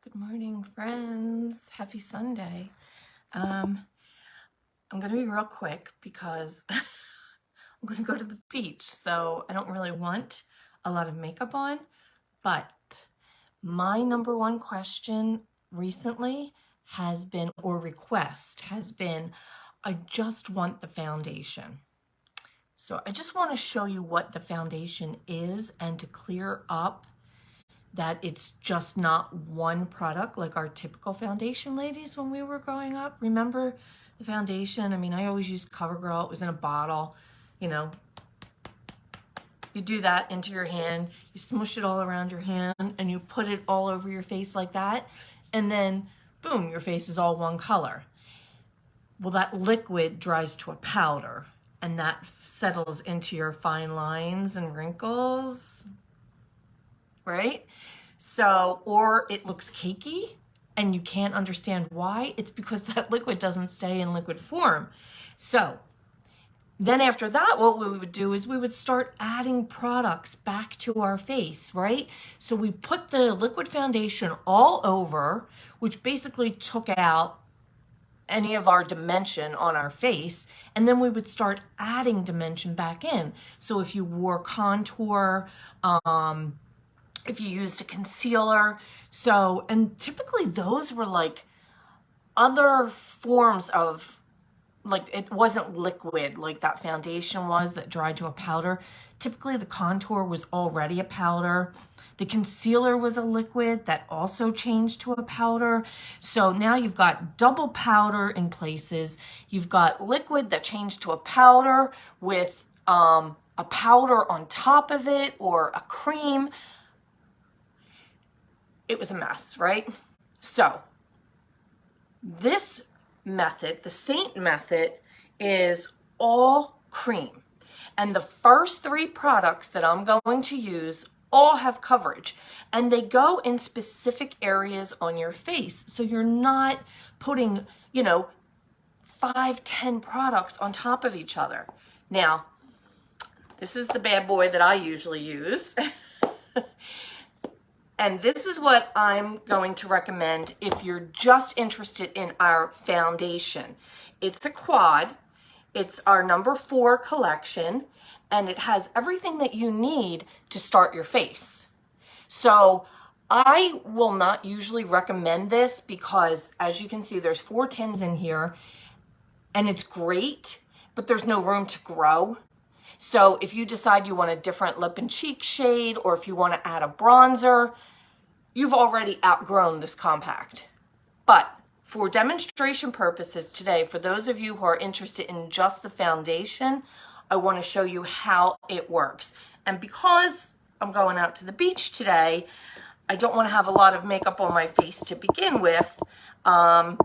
Good morning, friends. Happy Sunday. I'm going to be real quick because I'm going to go to the beach, so I don't really want a lot of makeup on, but my number one question recently has been, or request has been, I just want the foundation. So I just want to show you what the foundation is and to clear up that it's just not one product like our typical foundation, ladies, when we were growing up. Remember the foundation? I mean, I always used CoverGirl. It was in a bottle, you know. You do that into your hand, you smush it all around your hand, and you put it all over your face like that, and then, boom, your face is all one color. Well, that liquid dries to a powder, and that settles into your fine lines and wrinkles, right? So, or it looks cakey and you can't understand why. It's because that liquid doesn't stay in liquid form. So then after that, what we would do is we would start adding products back to our face, right? So we put the liquid foundation all over, which basically took out any of our dimension on our face, and then we would start adding dimension back in. So if you wore contour, if you used a concealer. So, and typically those were like other forms of, like, it wasn't liquid like that foundation was that dried to a powder. Typically the contour was already a powder. The concealer was a liquid that also changed to a powder. So now you've got double powder in places. You've got liquid that changed to a powder with a powder on top of it or a cream. It was a mess, right? So this method, the Saint method, is all cream. And the first three products that I'm going to use all have coverage, and they go in specific areas on your face. So you're not putting, 5-10 products on top of each other. Now, this is the bad boy that I usually use. And this is what I'm going to recommend if you're just interested in our foundation. It's a quad. It's our number 4 collection, and it has everything that you need to start your face. So I will not usually recommend this because, as you can see, there's 4 tins in here, and it's great, but there's no room to grow. So if you decide you want a different lip and cheek shade, or if you want to add a bronzer, you've already outgrown this compact. But for demonstration purposes today, for those of you who are interested in just the foundation, I want to show you how it works. And because I'm going out to the beach today, I don't want to have a lot of makeup on my face to begin with. I'm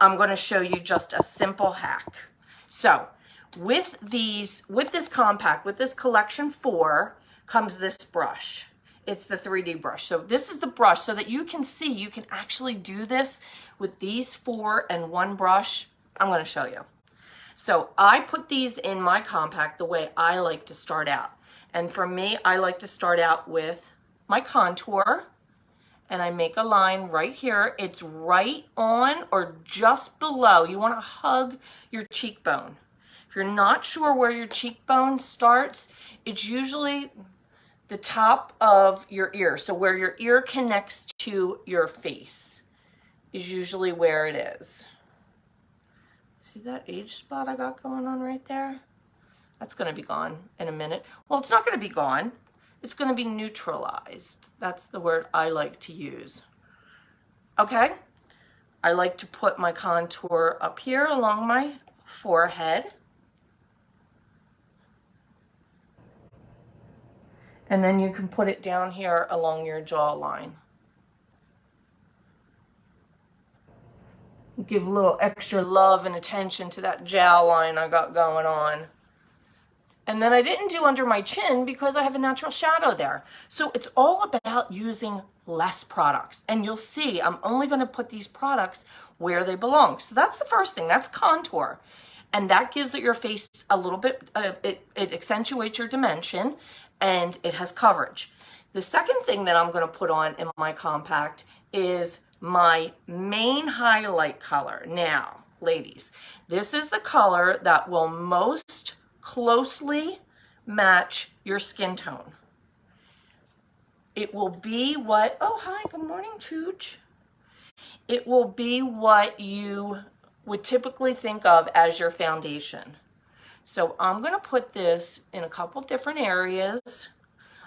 going to show you just a simple hack. So with this compact, with this collection 4, comes this brush. It's the 3D brush. So this is the brush so that you can see, you can actually do this with these 4 and 1 brush. I'm going to show you. So I put these in my compact the way I like to start out. And for me, I like to start out with my contour, and I make a line right here. It's right on or just below. You want to hug your cheekbone. If you're not sure where your cheekbone starts, it's usually the top of your ear. So where your ear connects to your face is usually where it is. See that age spot I got going on right there? That's going to be gone in a minute. Well, it's not going to be gone. It's going to be neutralized. That's the word I like to use. Okay? I like to put my contour up here along my forehead. And then you can put it down here along your jawline. Give a little extra love and attention to that jawline I got going on. And then I didn't do under my chin because I have a natural shadow there. So it's all about using less products. And you'll see I'm only going to put these products where they belong. So that's the first thing. That's contour. And that gives your face a little bit, it accentuates your dimension, and it has coverage. The second thing that I'm going to put on in my compact is my main highlight color. Now, ladies, this is the color that will most closely match your skin tone. It will be what, oh, hi, good morning, Chooch. It will be what you would typically think of as your foundation. So I'm going to put this in a couple different areas.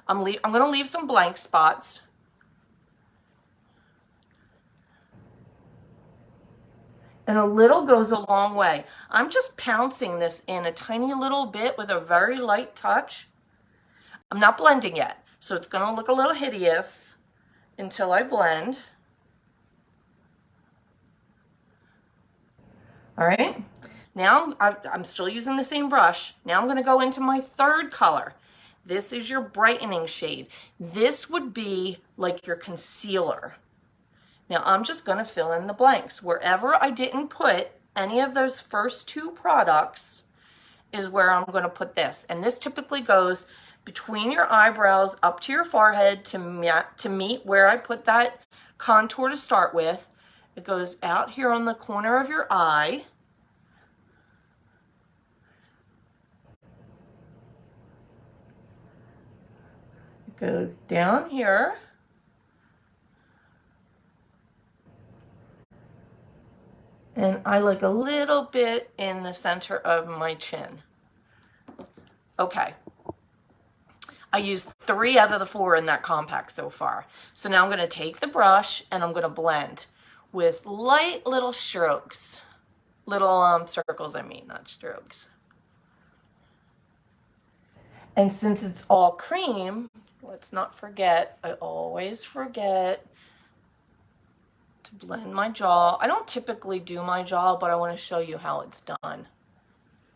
I'm going to leave some blank spots. And a little goes a long way. I'm just pouncing this in a tiny little bit with a very light touch. I'm not blending yet, so it's going to look a little hideous until I blend. All right, now I'm still using the same brush. Now I'm going to go into my third color. This is your brightening shade. This would be like your concealer. Now I'm just going to fill in the blanks. Wherever I didn't put any of those first two products is where I'm going to put this. And this typically goes between your eyebrows up to your forehead to meet where I put that contour to start with. It goes out here on the corner of your eye. It goes down here. And I like a little bit in the center of my chin. Okay. I used 3 out of the 4 in that compact so far. So now I'm going to take the brush and I'm going to blend with light little strokes. Little circles, I mean, not strokes. And since it's all cream, let's not forget, I always forget to blend my jaw. I don't typically do my jaw, but I want to show you how it's done.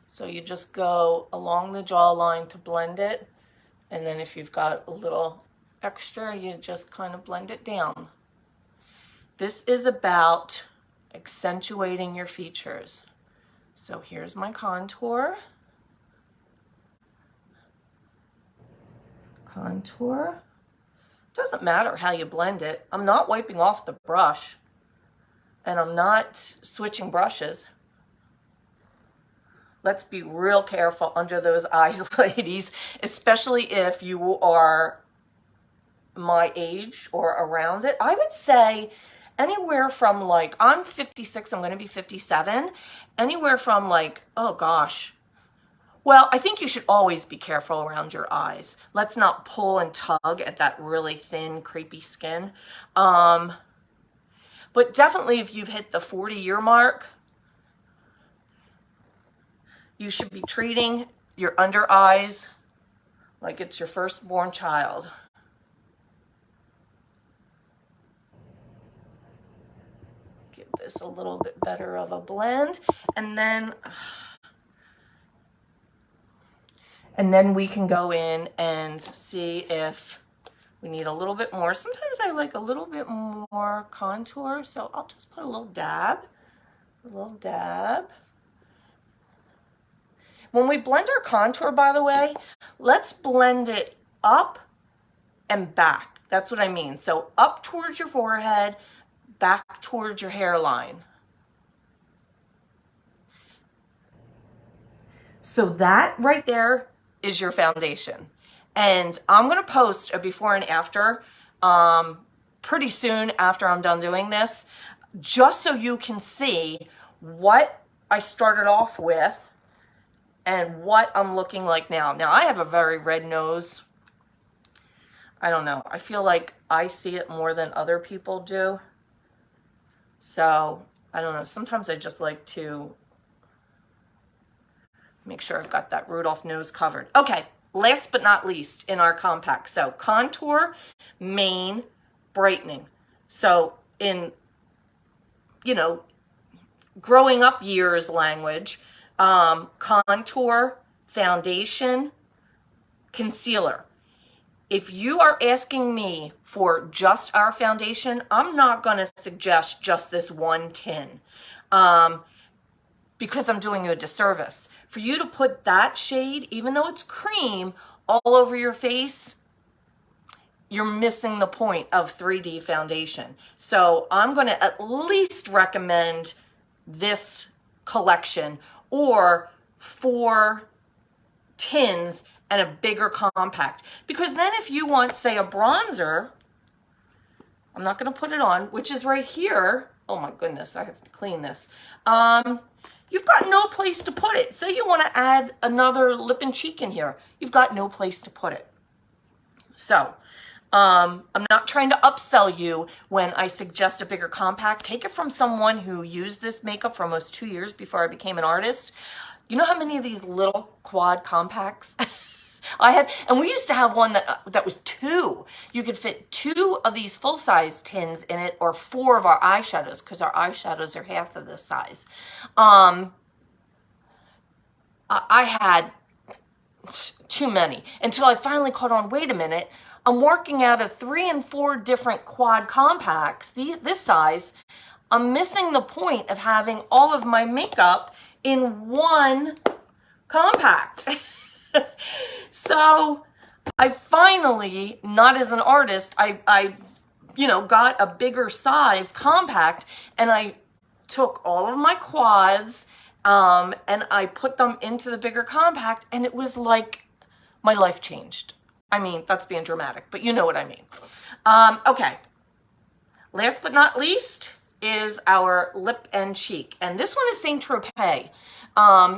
So you just go along the jawline to blend it. And then if you've got a little extra, you just kind of blend it down. This is about accentuating your features. So here's my contour. Contour. Doesn't matter how you blend it. I'm not wiping off the brush. And I'm not switching brushes. Let's be real careful under those eyes, ladies, especially if you are my age or around it. I would say anywhere from like, I'm 56, I'm going to be 57, anywhere from like, oh gosh. Well, I think you should always be careful around your eyes. Let's not pull and tug at that really thin, creepy skin. But definitely if you've hit the 40-year mark, you should be treating your under eyes like it's your firstborn child. Give this a little bit better of a blend. And then we can go in and see if we need a little bit more. Sometimes I like a little bit more contour, so I'll just put a little dab. A little dab. When we blend our contour, by the way, let's blend it up and back. That's what I mean. So up towards your forehead, back towards your hairline. So that right there is your foundation. And I'm going to post a before and after pretty soon after I'm done doing this, just so you can see what I started off with and what I'm looking like now. Now, I have a very red nose. I don't know. I feel like I see it more than other people do. So, I don't know. Sometimes I just like to make sure I've got that Rudolph nose covered. Okay, last but not least in our compact. So, contour, mane, brightening. So, in, growing up years language, contour, foundation, concealer. If you are asking me for just our foundation, I'm not going to suggest just this one tin because I'm doing you a disservice. For you to put that shade, even though it's cream, all over your face, you're missing the point of 3D foundation. So I'm going to at least recommend this collection or 4 tins and a bigger compact. Because then if you want, say, a bronzer, I'm not going to put it on, which is right here. Oh my goodness, I have to clean this. You've got no place to put it. Say you want to add another lip and cheek in here. You've got no place to put it. So I'm not trying to upsell you when I suggest a bigger compact. Take it from someone who used this makeup for almost 2 years before I became an artist. You know how many of these little quad compacts I had? And we used to have one that was 2. You could fit 2 of these full-size tins in it, or 4 of our eyeshadows, because our eyeshadows are half of this size. I had too many until I finally caught on, wait a minute, I'm working out of 3 and 4 different quad compacts, this size. I'm missing the point of having all of my makeup in one compact. So I finally, not as an artist, I got a bigger size compact, and I took all of my quads and I put them into the bigger compact, and it was like my life changed. I mean, that's being dramatic, but you know what I mean. Okay. Last but not least is our lip and cheek. And this one is Saint-Tropez.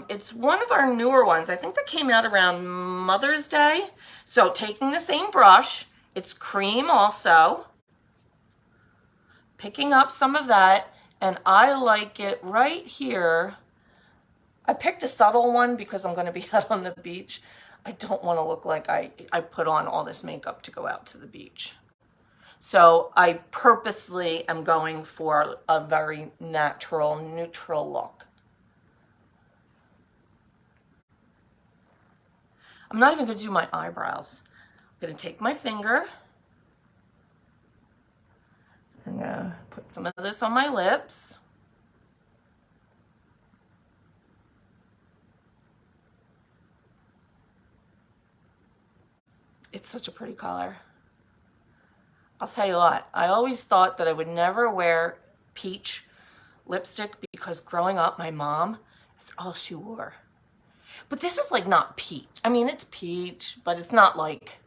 It's one of our newer ones. I think that came out around Mother's Day. So taking the same brush, it's cream also. Picking up some of that, and I like it right here. I picked a subtle one because I'm going to be out on the beach. I don't want to look like I put on all this makeup to go out to the beach. So I purposely am going for a very natural, neutral look. I'm not even going to do my eyebrows. I'm going to take my finger. I'm going to put some of this on my lips. It's such a pretty color. I'll tell you what, I always thought that I would never wear peach lipstick because growing up, my mom, that's all she wore. But this is like not peach. I mean, it's peach, but it's not like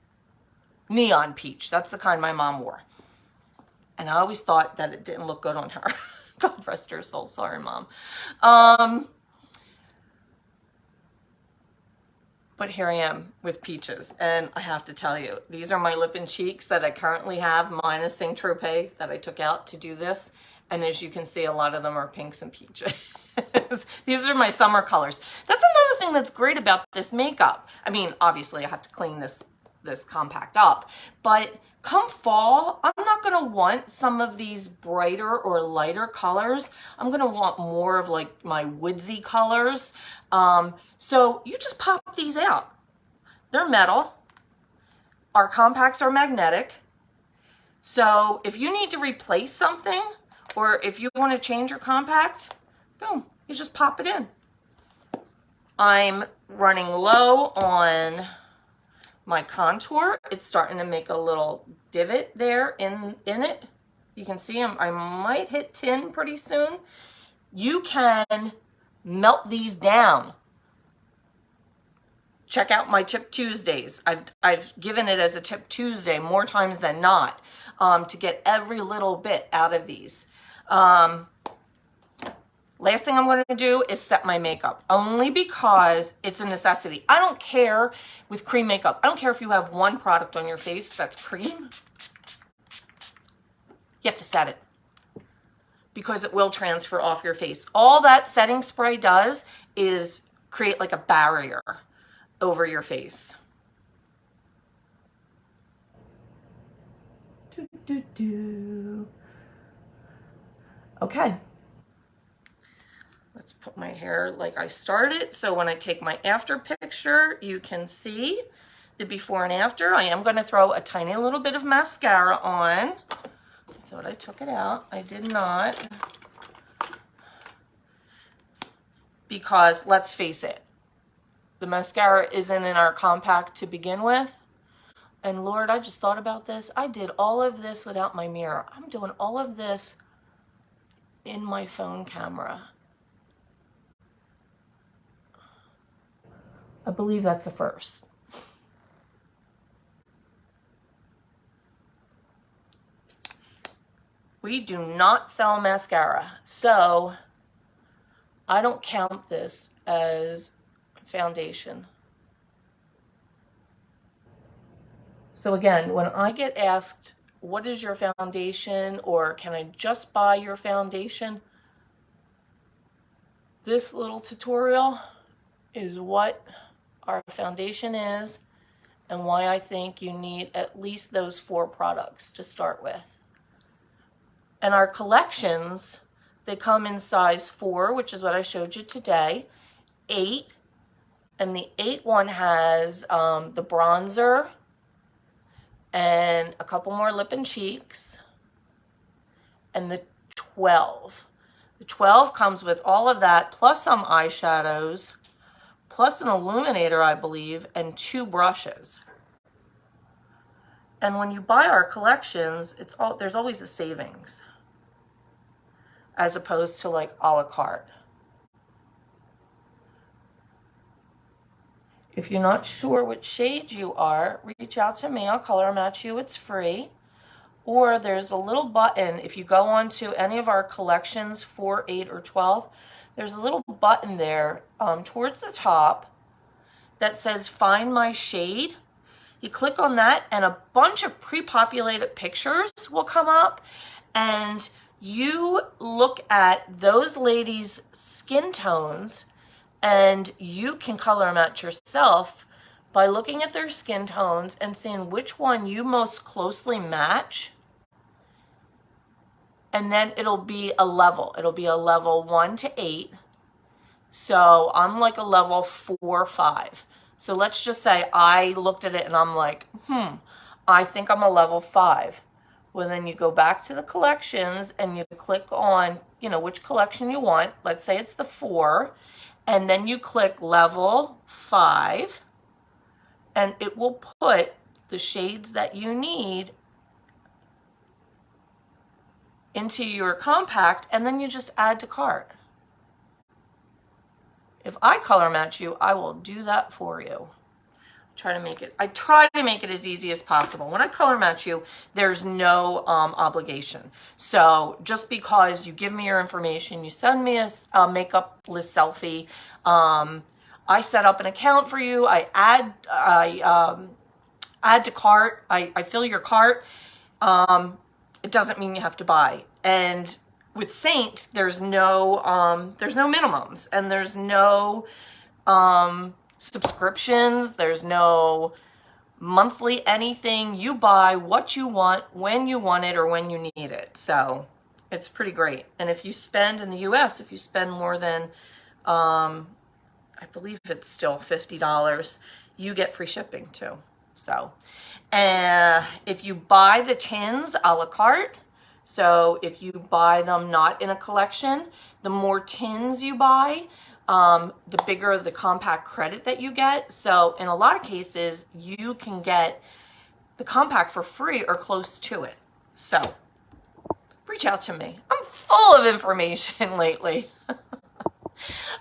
neon peach. That's the kind my mom wore. And I always thought that it didn't look good on her. God rest her soul. Sorry, Mom. But here I am with peaches, and I have to tell you, these are my lip and cheeks that I currently have, minus Saint-Tropez that I took out to do this. And as you can see, a lot of them are pinks and peaches. These are my summer colors. That's another thing that's great about this makeup. I mean, obviously I have to clean this compact up, but come fall, I'm not going to want some of these brighter or lighter colors. I'm going to want more of like my woodsy colors. So you just pop these out. They're metal. Our compacts are magnetic. So if you need to replace something, or if you want to change your compact, boom, you just pop it in. I'm running low on my contour. It's starting to make a little divot there in it. You can see I might hit 10 pretty soon. You can melt these down. Check out my Tip Tuesdays. I've given it as a Tip Tuesday more times than not to get every little bit out of these. Last thing I'm going to do is set my makeup, only because it's a necessity. I don't care with cream makeup. I don't care if you have one product on your face that's cream. You have to set it because it will transfer off your face. All that setting spray does is create like a barrier over your face. Okay. Let's put my hair like I started. So when I take my after picture, you can see the before and after. I am going to throw a tiny little bit of mascara on. I thought I took it out. I did not. Because let's face it, the mascara isn't in our compact to begin with. And Lord, I just thought about this. I did all of this without my mirror. I'm doing all of this in my phone camera. I believe that's the first. We do not sell mascara, so I don't count this as foundation. So again, when I get asked, what is your foundation, or can I just buy your foundation? This little tutorial is what our foundation is and why I think you need at least those 4 products to start with. And our collections, they come in size 4, which is what I showed you today, 8, and the 8 one has the bronzer and a couple more lip and cheeks, and the 12. The 12 comes with all of that, plus some eyeshadows, plus an illuminator, I believe, and 2 brushes. And when you buy our collections, there's always a savings, as opposed to like a la carte. If you're not sure which shade you are, reach out to me. I'll color match you. It's free. Or there's a little button. If you go onto any of our collections, 4, 8, or 12, there's a little button there towards the top that says Find My Shade. You click on that and a bunch of pre-populated pictures will come up, and you look at those ladies' skin tones and you can color match yourself by looking at their skin tones and seeing which one you most closely match. And then it'll be a level. It'll be a level 1 to 8. So I'm like a level 4 or 5. So let's just say I looked at it and I'm like, I think I'm a level 5. Well, then you go back to the collections and you click on, which collection you want. Let's say it's the 4. And then you click level 5. And it will put the shades that you need into your compact, and then you just add to cart. If I color match you, I will do that for you. I try to make it as easy as possible. When I color match you, there's no obligation. So just because you give me your information, you send me a makeup list selfie, I set up an account for you, I add to cart, I fill your cart, it doesn't mean you have to buy. And with Saint, there's no minimums, and there's no subscriptions, there's no monthly anything. You buy what you want, when you want it, or when you need it. So it's pretty great. And if you spend in the US, if you spend more than, I believe it's still $50, you get free shipping too. So, if you buy the tins a la carte, so if you buy them not in a collection, the more tins you buy, the bigger the compact credit that you get. So in a lot of cases, you can get the compact for free or close to it. So reach out to me. I'm full of information lately.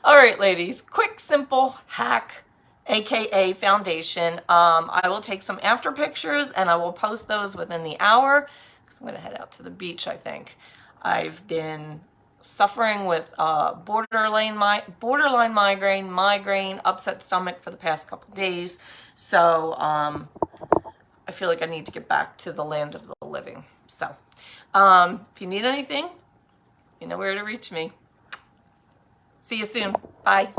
All right, ladies, quick, simple hack, AKA foundation. I will take some after pictures and I will post those within the hour because I'm going to head out to the beach, I think. I've been suffering with borderline migraine, upset stomach for the past couple days. So I feel like I need to get back to the land of the living. So if you need anything, you know where to reach me. See you soon. Bye.